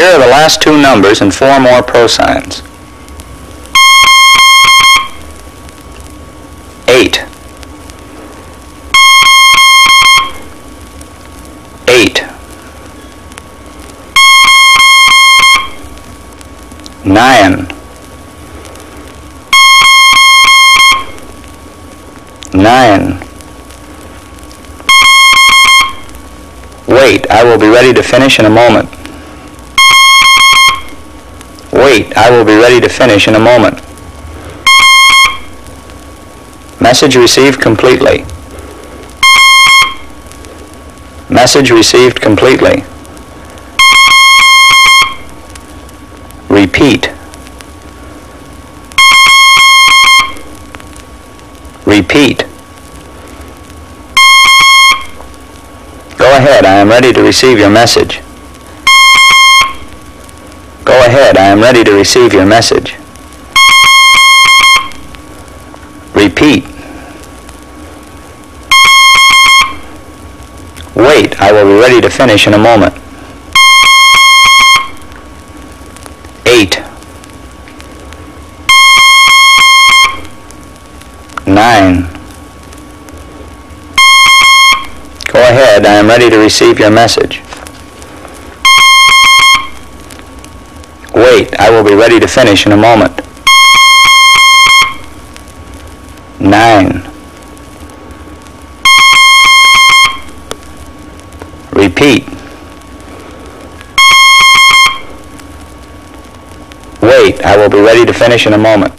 Here are the last two numbers and four more prosigns. 8. 8. 9. 9. Wait, I will be ready to finish in a moment. Wait, I will be ready to finish in a moment. Message received completely. Message received completely. Repeat. Repeat. Go ahead, I am ready to receive your message. Go ahead, I am ready to receive your message. Repeat. Wait, I will be ready to finish in a moment. 8. 9. Go ahead, I am ready to receive your message. Wait, I will be ready to finish in a moment. 9. Repeat. Wait, I will be ready to finish in a moment.